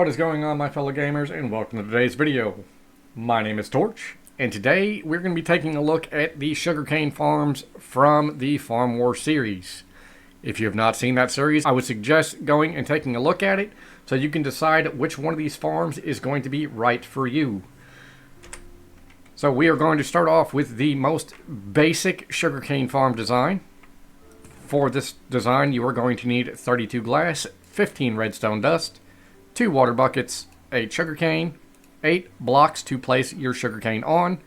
What is going on, my fellow gamers, and welcome to today's video. My name is Torch, and today we're going to be taking a look at the sugarcane farms from the Farm Wars series. If you have not seen that series, I would suggest going and taking a look at it so you can decide which one of these farms is going to be right for you. So we are going to start off with the most basic sugarcane farm design. For this design, you are going to need 32 glass, 15 redstone dust, 2 water buckets, 8 sugarcane, 8 blocks to place your sugarcane on,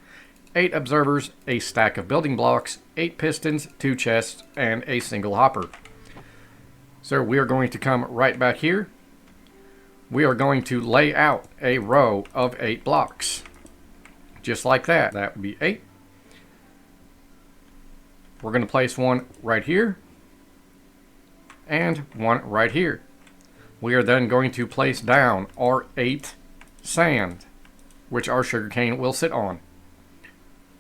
8 observers, a stack of building blocks, 8 pistons, 2 chests, and a single hopper. So we are going to come right back here. We are going to lay out a row of 8 blocks. Just like that. That would be 8. We're going to place one right here and one right here. We are then going to place down our 8 sand, which our sugarcane will sit on.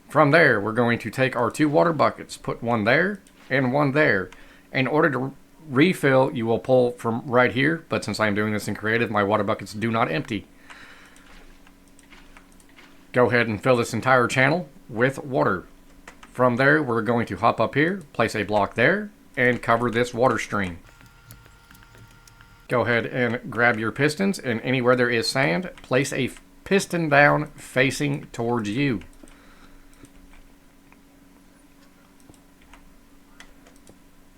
From there, we're going to take our 2 water buckets, put one there and one there. In order to refill, you will pull from right here, but since I'm doing this in creative, my water buckets do not empty. Go ahead and fill this entire channel with water. From there, we're going to hop up here, place a block there, and cover this water stream. Go ahead and grab your pistons, and anywhere there is sand, place a piston down facing towards you.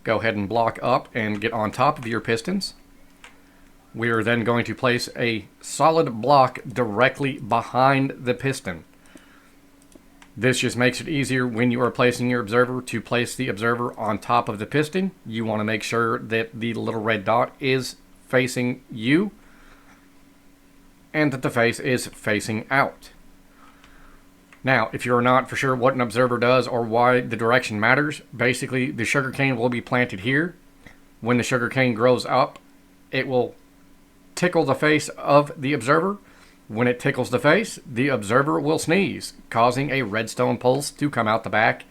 Go ahead and block up and get on top of your pistons. We are then going to place a solid block directly behind the piston. This just makes it easier when you are placing your observer to place the observer on top of the piston. You want to make sure that the little red dot is facing you and that the face is facing out. Now, if you're not for sure what an observer does or why the direction matters, basically the sugarcane will be planted here. When the sugarcane grows up, it will tickle the face of the observer. When it tickles the face, the observer will sneeze, causing a redstone pulse to come out the back,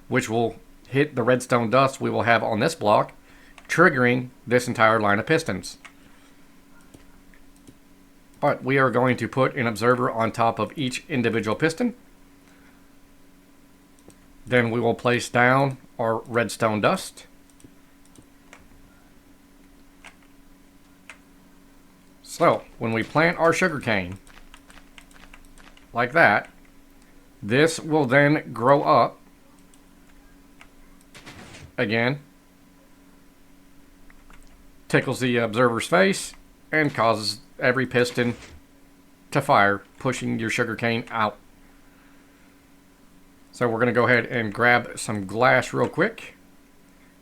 which will hit the redstone dust we will have on this block, triggering this entire line of pistons. But we are going to put an observer on top of each individual piston. Then we will place down our redstone dust. So, when we plant our sugarcane, like that, this will then grow up again, tickles the observer's face, and causes every piston to fire, pushing your sugarcane out. So we're going to go ahead and grab some glass real quick.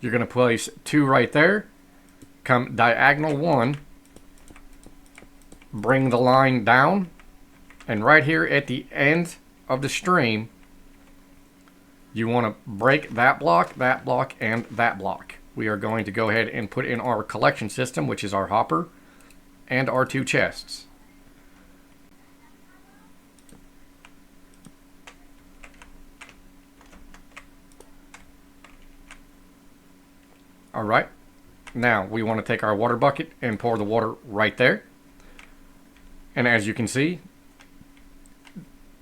You're going to place 2 right there, come diagonal 1, bring the line down, and right here at the end of the stream, you want to break that block, and that block. We are going to go ahead and put in our collection system, which is our hopper, and our 2 chests. Alright, now we want to take our water bucket and pour the water right there. And as you can see,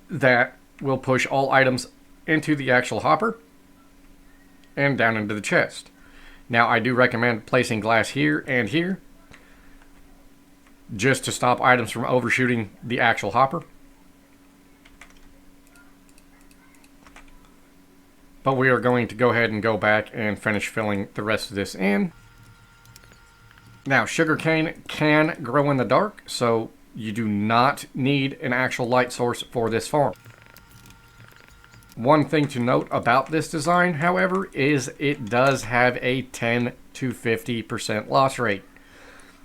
that will push all items into the actual hopper and down into the chest. Now I do recommend placing glass here and here, just to stop items from overshooting the actual hopper. But we are going to go ahead and go back and finish filling the rest of this in. Now, sugarcane can grow in the dark, so you do not need an actual light source for this farm. One thing to note about this design, however, is it does have a 10 to 50% loss rate.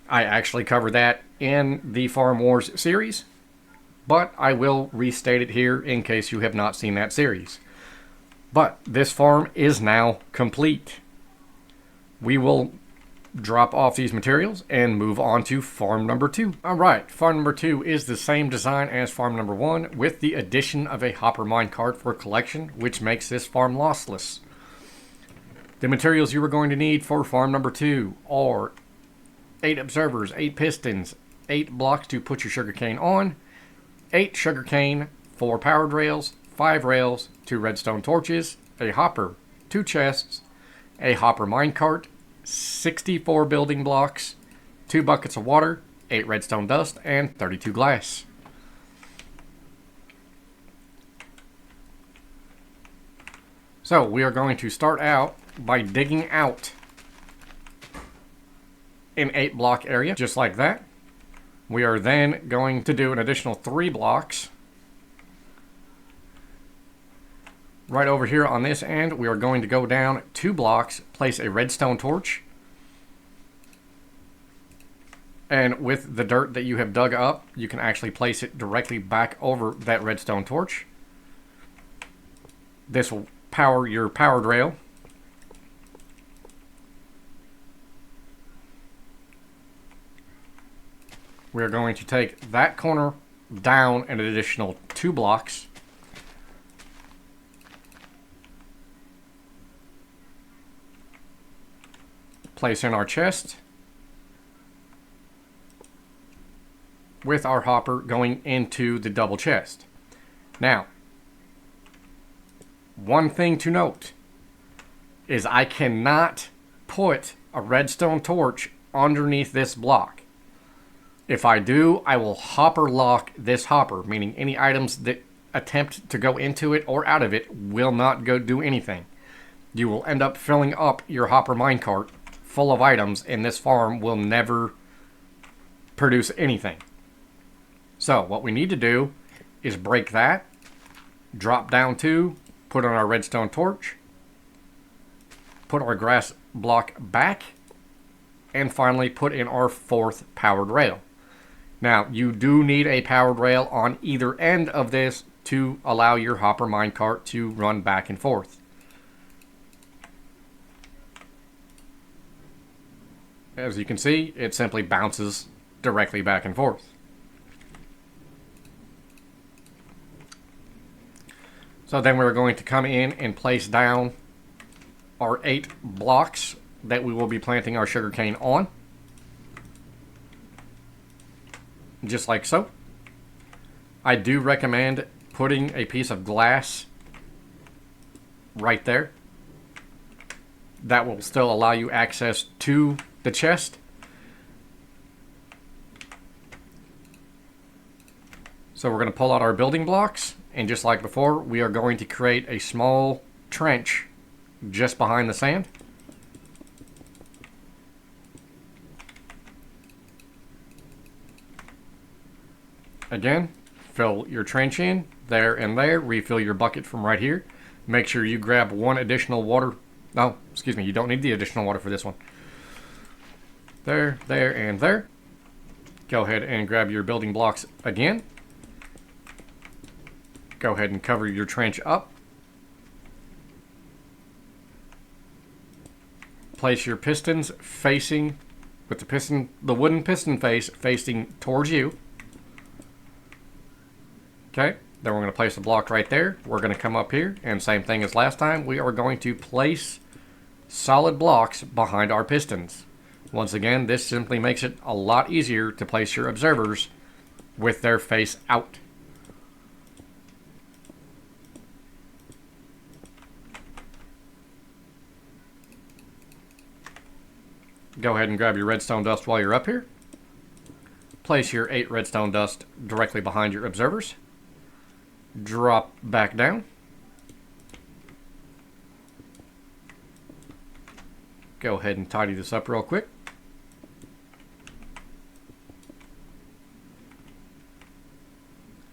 I actually covered that in the Farm Wars series, but I will restate it here in case you have not seen that series. But this farm is now complete. We will drop off these materials and move on to farm number 2. Alright, farm number 2 is the same design as farm number 1 with the addition of a hopper minecart for collection, which makes this farm lossless. The materials you are going to need for farm number 2 are 8 observers, 8 pistons, 8 blocks to put your sugarcane on, 8 sugarcane, 4 powered rails, 5 rails, 2 redstone torches, a hopper, 2 chests, a hopper minecart, 64 building blocks, 2 buckets of water, 8 redstone dust, and 32 glass. So we are going to start out by digging out an 8 block area, just like that. We are then going to do an additional 3 blocks. Right over here on this end, we are going to go down 2 blocks, place a redstone torch. And with the dirt that you have dug up, you can actually place it directly back over that redstone torch. This will power your powered rail. We're going to take that corner down an additional 2 blocks. Place in our chest with our hopper going into the double chest. Now, one thing to note is I cannot put a redstone torch underneath this block. If I do, I will hopper lock this hopper, meaning any items that attempt to go into it or out of it will not go do anything. You will end up filling up your hopper minecart full of items, and this farm will never produce anything. So what we need to do is break that, drop down 2, put on our redstone torch, put our grass block back, and finally put in our 4th powered rail. Now, you do need a powered rail on either end of this to allow your hopper minecart to run back and forth. As you can see, it simply bounces directly back and forth. So then we're going to come in and place down our 8 blocks that we will be planting our sugarcane on. Just like so. I do recommend putting a piece of glass right there. That will still allow you access to the chest. So we're going to pull out our building blocks, and just like before, we are going to create a small trench just behind the sand. Again, fill your trench in there and there. Refill your bucket from right here. Make sure you grab 1 additional water. No, excuse me, you don't need the additional water for this one. There, there, and there. Go ahead and grab your building blocks again. Go ahead and cover your trench up. Place your pistons facing, with the wooden piston face facing towards you. Okay, then we're going to place a block right there. We're going to come up here, and same thing as last time, we are going to place solid blocks behind our pistons. Once again, this simply makes it a lot easier to place your observers with their face out. Go ahead and grab your redstone dust while you're up here. Place your 8 redstone dust directly behind your observers. Drop back down. Go ahead and tidy this up real quick.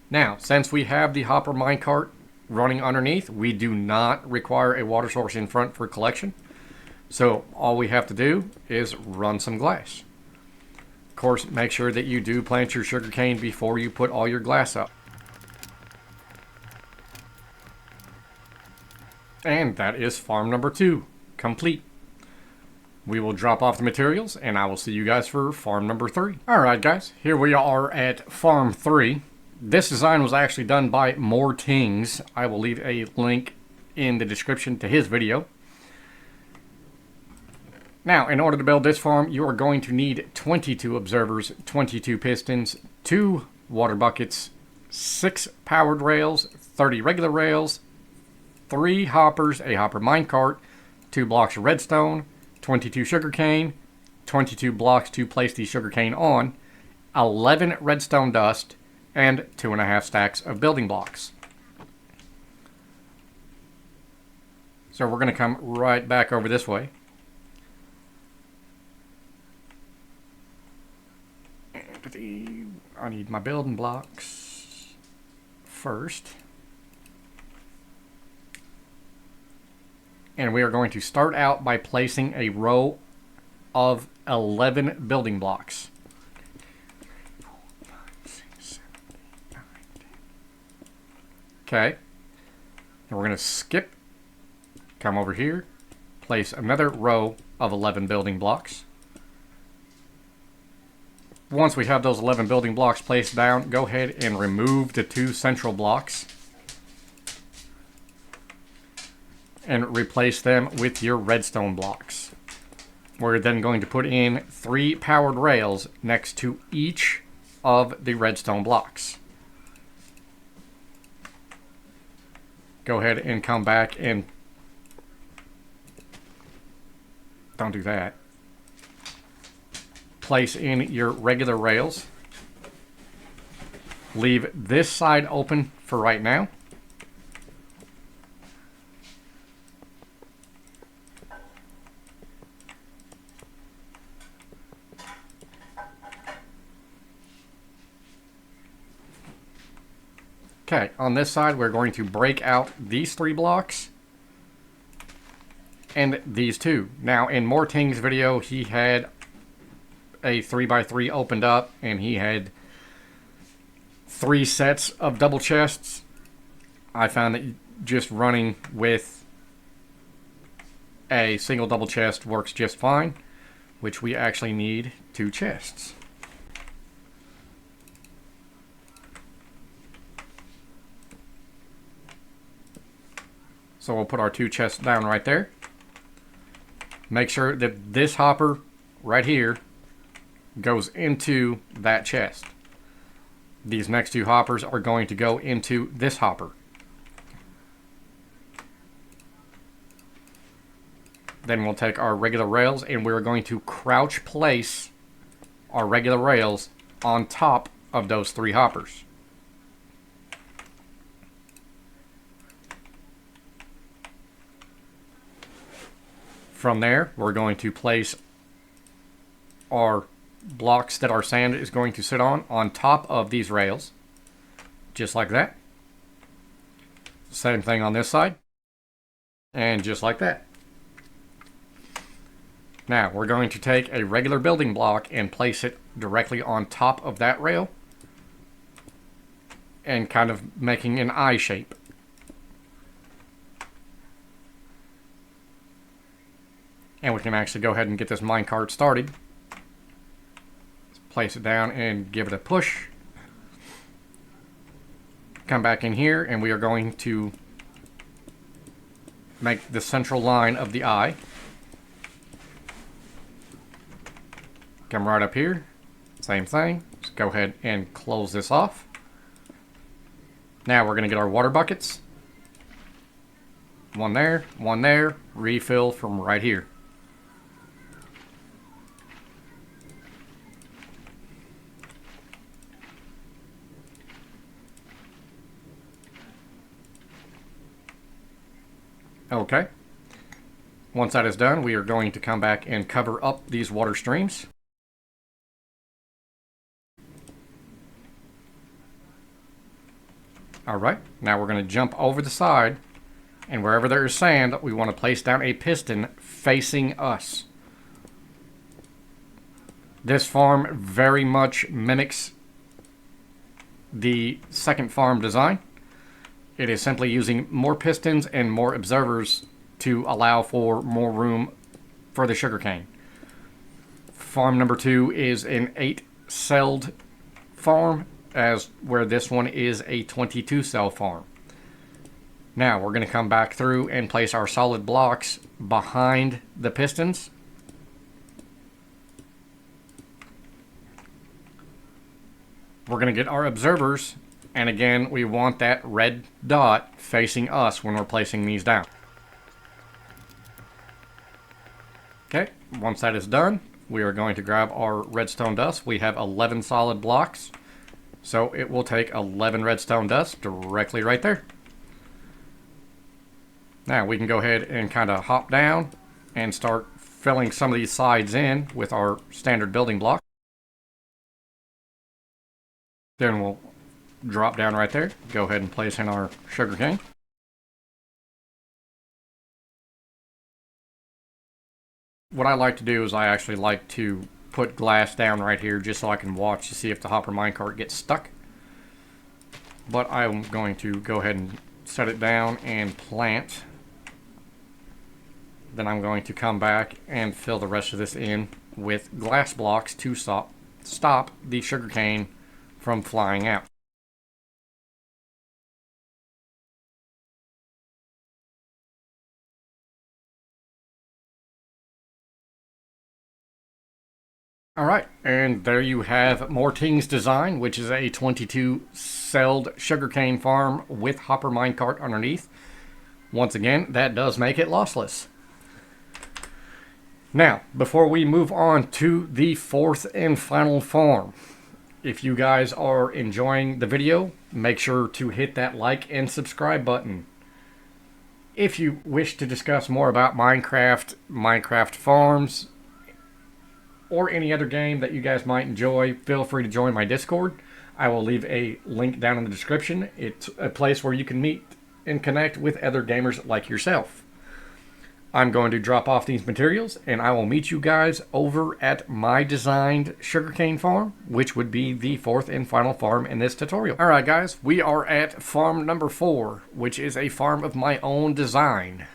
Now, since we have the hopper minecart running underneath, we do not require a water source in front for collection. So all we have to do is run some glass. Of course, make sure that you do plant your sugarcane before you put all your glass up. And that is farm number 2 complete. We will drop off the materials, and I will see you guys for farm number 3. Alright guys, here we are at farm 3. This design was actually done by More Tings. I will leave a link in the description to his video. Now, in order to build this farm, you are going to need 22 observers, 22 pistons, 2 water buckets, 6 powered rails, 30 regular rails, 3 hoppers, a hopper minecart, 2 blocks of redstone, 22 sugarcane, 22 blocks to place the sugarcane on, 11 redstone dust, and 2.5 stacks of building blocks. So we're going to come right back over this way. I need my building blocks first. And we are going to start out by placing a row of 11 building blocks. Okay. And we're going to skip, come over here, place another row of 11 building blocks. Once we have those 11 building blocks placed down, go ahead and remove the 2 central blocks and replace them with your redstone blocks. We're then going to put in 3 powered rails next to each of the redstone blocks. Go ahead and come back and don't do that. Place in your regular rails. Leave this side open for right now. Okay, on this side we're going to break out these 3 blocks and these 2. Now in Morting's video he had a 3x3 opened up and he had 3 sets of double chests. I found that just running with a single double chest works just fine, which we actually need 2 chests. So we'll put our 2 chests down right there. Make sure that this hopper right here goes into that chest. These next 2 hoppers are going to go into this hopper. Then we'll take our regular rails and we're going to crouch place our regular rails on top of those 3 hoppers. From there, we're going to place our blocks that our sand is going to sit on top of these rails, just like that. Same thing on this side, and just like that. Now we're going to take a regular building block and place it directly on top of that rail and kind of making an eye shape. And we can actually go ahead and get this minecart started. Place it down and give it a push. Come back in here and we are going to make the central line of the eye. Come right up here. Same thing. Just go ahead and close this off. Now we're going to get our water buckets. One there, refill from right here. Okay. Once that is done, we are going to come back and cover up these water streams. Alright, now we're going to jump over the side, and wherever there is sand, we want to place down a piston facing us. This farm very much mimics the second farm design. It is simply using more pistons and more observers to allow for more room for the sugarcane. Farm number 2 is an 8-celled farm, as where this one is a 22-cell farm. Now we're going to come back through and place our solid blocks behind the pistons we're going to get our observers, and again, we want that red dot facing us when we're placing these down. Okay, once that is done, we are going to grab our redstone dust. We have 11 solid blocks, so it will take 11 redstone dust directly right there. Now we can go ahead and kind of hop down and start filling some of these sides in with our standard building block. Then we'll drop down right there, go ahead and place in our sugarcane. What I like to do is I actually like to put glass down right here just so I can watch to see if the hopper minecart gets stuck. But I'm going to go ahead and set it down and plant. Then I'm going to come back and fill the rest of this in with glass blocks to stop the sugarcane from flying out. Alright, and there you have Morting's design, which is a 22-celled sugarcane farm with hopper minecart underneath. Once again, that does make it lossless. Now, before we move on to the fourth and final farm, if you guys are enjoying the video, make sure to hit that like and subscribe button. If you wish to discuss more about Minecraft, Minecraft farms, or any other game that you guys might enjoy, feel free to join my Discord. I will leave a link down in the description. It's a place where you can meet and connect with other gamers like yourself. I'm going to drop off these materials, and I will meet you guys over at my designed sugarcane farm, which would be the fourth and final farm in this tutorial. Alright guys, we are at farm number 4, which is a farm of my own design.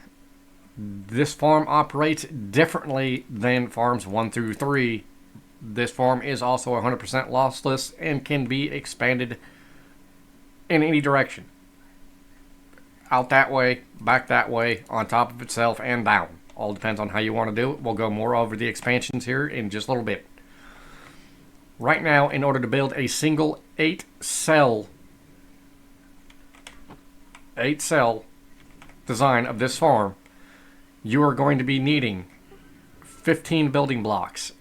This farm operates differently than farms 1 through 3. This farm is also 100% lossless and can be expanded in any direction. Out that way, back that way, on top of itself, and down. All depends on how you want to do it. We'll go more over the expansions here in just a little bit. Right now, in order to build a single 8-cell design of this farm, you are going to be needing 15 building blocks,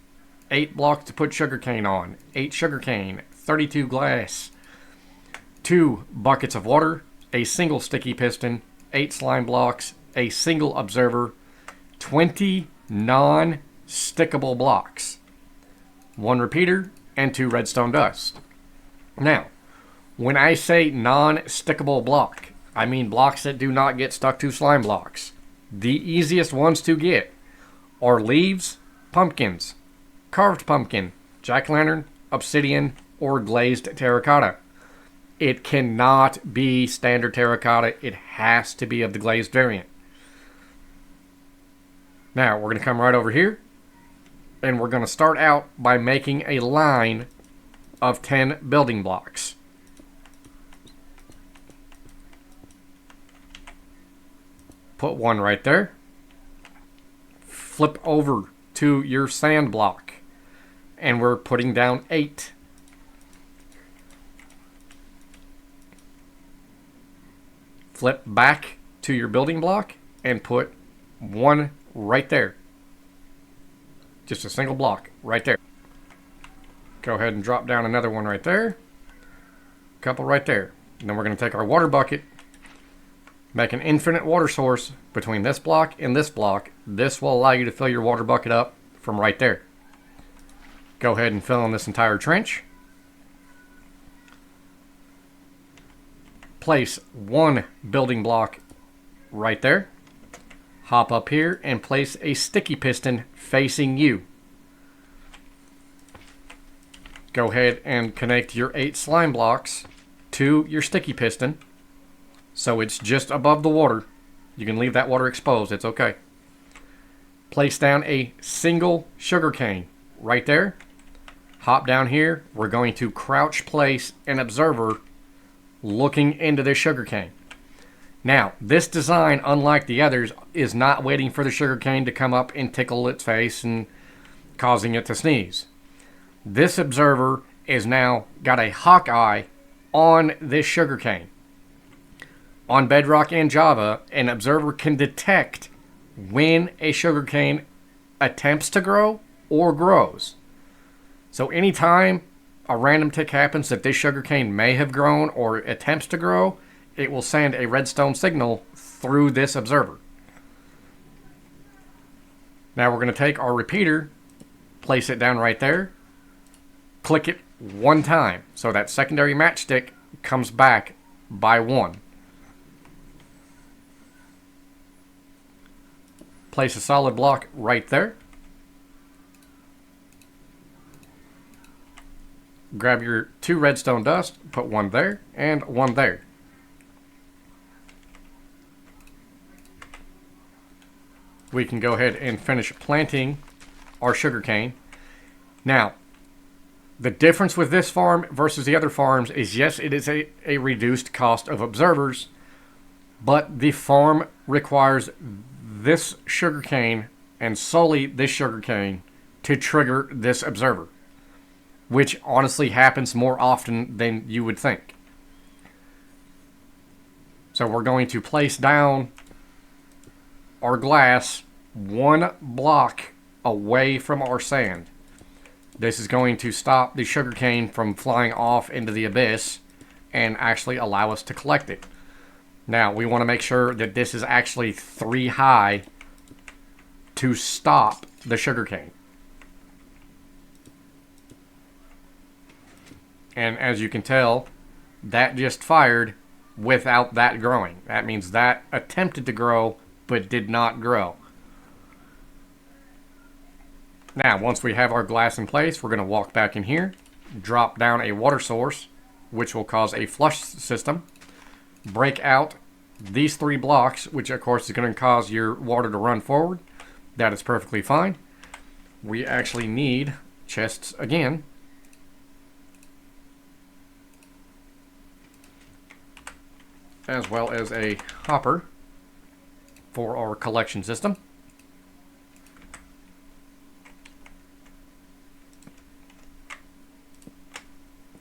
8 blocks to put sugarcane on, 8 sugarcane, 32 glass, 2 buckets of water, a single sticky piston, 8 slime blocks, a single observer, 20 non-stickable blocks, 1 repeater, and 2 redstone dust. Now, when I say non-stickable block, I mean blocks that do not get stuck to slime blocks. The easiest ones to get are leaves, pumpkins, carved pumpkin, jack-o'-lantern, obsidian, or glazed terracotta. It cannot be standard terracotta. It has to be of the glazed variant. Now, we're going to come right over here, and we're going to start out by making a line of 10 building blocks. Put 1 right there. Flip over to your sand block, and we're putting down 8. Flip back to your building block and put 1 right there. Just a single block right there. Go ahead and drop down another 1 right there. Couple right there. And then we're going to take our water bucket, make an infinite water source between this block and this block. This will allow you to fill your water bucket up from right there. Go ahead and fill in this entire trench. Place 1 building block right there. Hop up here and place a sticky piston facing you. Go ahead and connect your 8 slime blocks to your sticky piston, so it's just above the water. You can leave that water exposed, it's okay. Place down a single sugarcane right there. Hop down here. We're going to crouch place an observer looking into the sugarcane. Now, this design, unlike the others, is not waiting for the sugarcane to come up and tickle its face and causing it to sneeze. This observer is now got a hawk eye on this sugarcane. On Bedrock and Java, an observer can detect when a sugarcane attempts to grow or grows. So anytime a random tick happens that this sugarcane may have grown or attempts to grow, it will send a redstone signal through this observer. Now we're going to take our repeater, place it down right there, click it one time so that secondary matchstick comes back by one. Place a solid block right there. Grab your 2 redstone dust, put one there and one there. We can go ahead and finish planting our sugarcane. Now, the difference with this farm versus the other farms is, yes, it is a reduced cost of observers, but the farm requires this sugarcane and solely this sugarcane to trigger this observer, which honestly happens more often than you would think. So we're going to place down our glass 1 block away from our sand. This is going to stop the sugarcane from flying off into the abyss and actually allow us to collect it. Now, we want to make sure that this is actually 3 high to stop the sugarcane. And as you can tell, that just fired without that growing. That means that attempted to grow but did not grow. Now, once we have our glass in place, we're going to walk back in here, drop down a water source, which will cause a flush system, break out these 3 blocks, which of course is going to cause your water to run forward. That is perfectly fine. We actually need chests again. As well as a hopper for our collection system.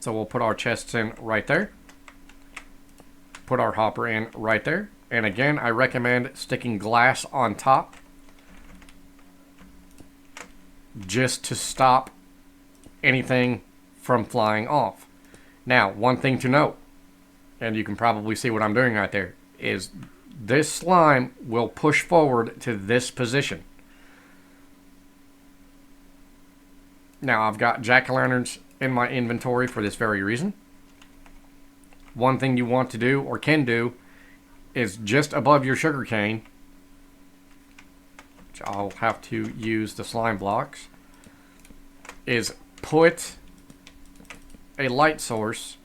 So we'll put our chests in right there. Put our hopper in right there. And again, I recommend sticking glass on top just to stop anything from flying off. Now, one thing to note, and you can probably see what I'm doing right there, is this slime will push forward to this position. Now, I've got jack-o'-lanterns in my inventory for this very reason. One thing you want to do, or can do, is just above your sugarcane, which I'll have to use the slime blocks, is put a light source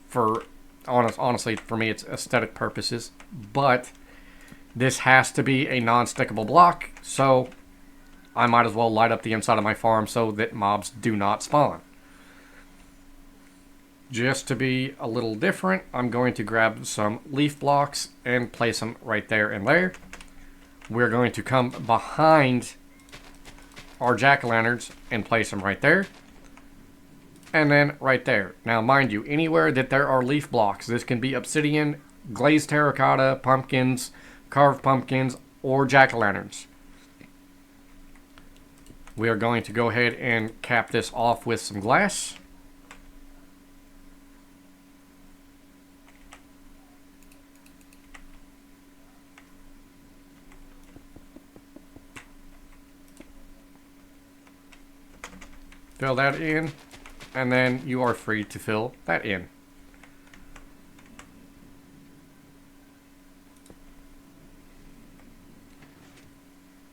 for, honestly, for me it's aesthetic purposes, but this has to be a non-stickable block, so I might as well light up the inside of my farm so that mobs do not spawn. Just to be a little different, I'm going to grab some leaf blocks and place them right there and there. We're going to come behind our jack-o'-lanterns and place them right there. And then right there. Now, mind you, anywhere that there are leaf blocks, this can be obsidian, glazed terracotta, pumpkins, carved pumpkins, or jack-o'-lanterns. We are going to go ahead and cap this off with some glass. Fill that in, and then you are free to fill that in.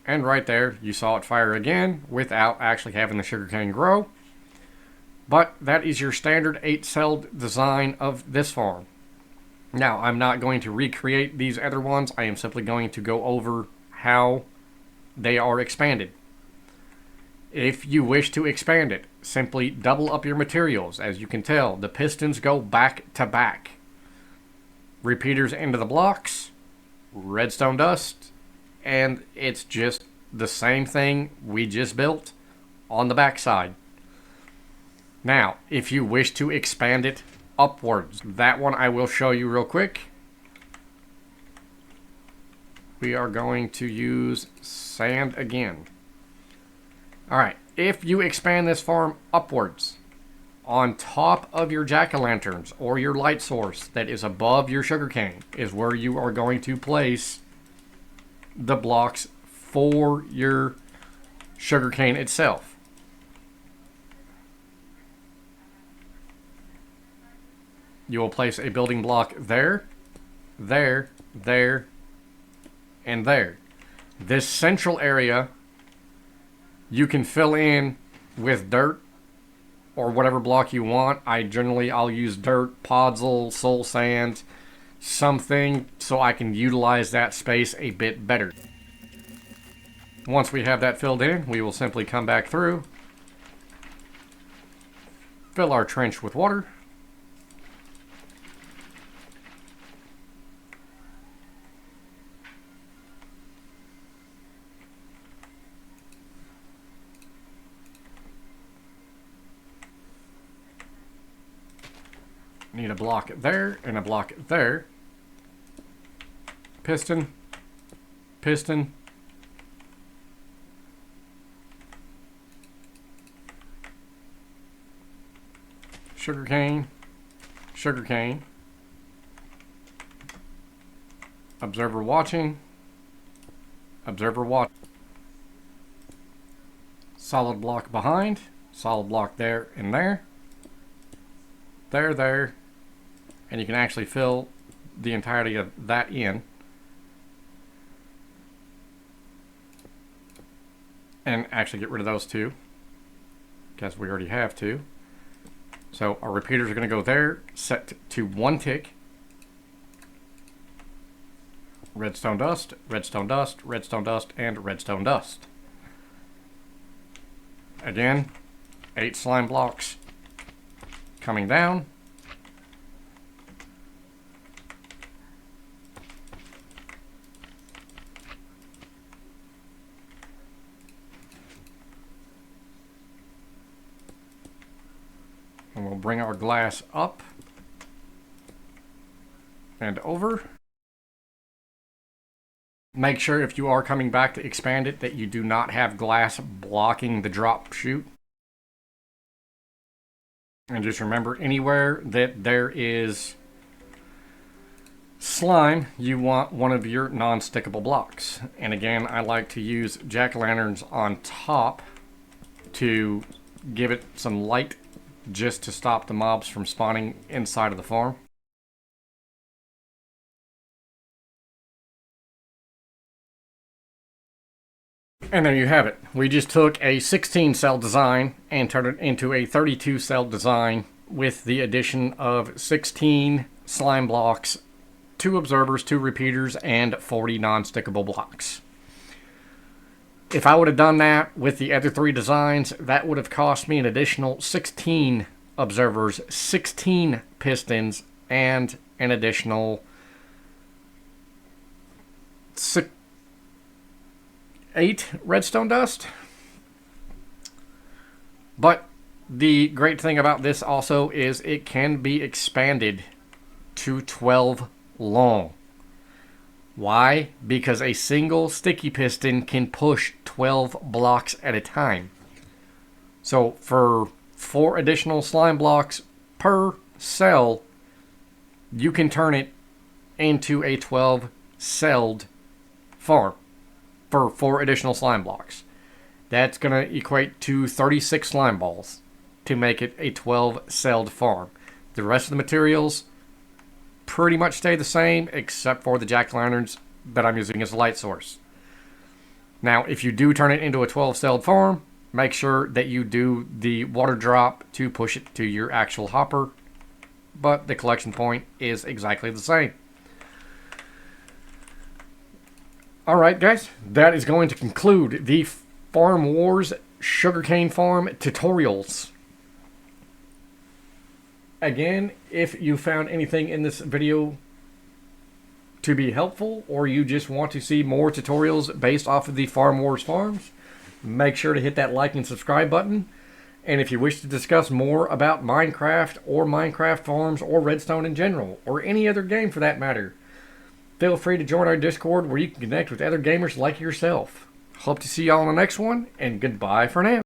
And right there, you saw it fire again without actually having the sugarcane grow. But that is your standard 8-celled design of this farm. Now, I'm not going to recreate these other ones. I am simply going to go over how they are expanded. If you wish to expand it, simply double up your materials. As you can tell, the pistons go back to back. Repeaters into the blocks, redstone dust, and it's just the same thing we just built on the back side. Now, if you wish to expand it upwards, that one I will show you real quick. We are going to use sand again. Alright, if you expand this farm upwards, on top of your jack-o'-lanterns or your light source that is above your sugarcane is where you are going to place the blocks for your sugarcane itself. You will place a building block there, there, there, and there. This central area you can fill in with dirt or whatever block you want. I'll use dirt, podzol, soul sand, something so I can utilize that space a bit better. Once we have that filled in, we will simply come back through, fill our trench with water, need a block there and a block there. Piston, piston. Sugarcane, sugarcane. Observer watching, observer watch. Solid block behind, solid block there and there. There, there. And you can actually fill the entirety of that in. And actually get rid of those two, because we already have two. So our repeaters are going to go there, set to 1 tick. Redstone dust, redstone dust, redstone dust, and redstone dust. Again, 8 slime blocks coming down. And we'll bring our glass up and over. Make sure if you are coming back to expand it that you do not have glass blocking the drop chute. And just remember, anywhere that there is slime, you want one of your non-stickable blocks. And again, I like to use jack-o'-lanterns on top to give it some light, just to stop the mobs from spawning inside of the farm. And there you have it. We just took a 16 cell design and turned it into a 32 cell design with the addition of 16 slime blocks, 2 observers, 2 repeaters, and 40 non-stickable blocks. If I would have done that with the other 3 designs, that would have cost me an additional 16 observers, 16 pistons, and an additional 8 redstone dust. But the great thing about this also is it can be expanded to 12 long. Why? Because a single sticky piston can push 12 blocks at a time. So for 4 additional slime blocks per cell, you can turn it into a 12-celled farm for 4 additional slime blocks. That's going to equate to 36 slime balls to make it a 12-celled farm. The rest of the materials pretty much stay the same, except for the jack-o'-lanterns that I'm using as a light source. Now, if you do turn it into a 12-celled farm, make sure that you do the water drop to push it to your actual hopper, but the collection point is exactly the same. Alright guys, that is going to conclude the Farm Wars Sugarcane Farm tutorials. Again, if you found anything in this video to be helpful, or you just want to see more tutorials based off of the Farm Wars farms, make sure to hit that like and subscribe button. And if you wish to discuss more about Minecraft or Minecraft farms or Redstone in general, or any other game for that matter, feel free to join our Discord where you can connect with other gamers like yourself. Hope to see y'all on the next one, and goodbye for now.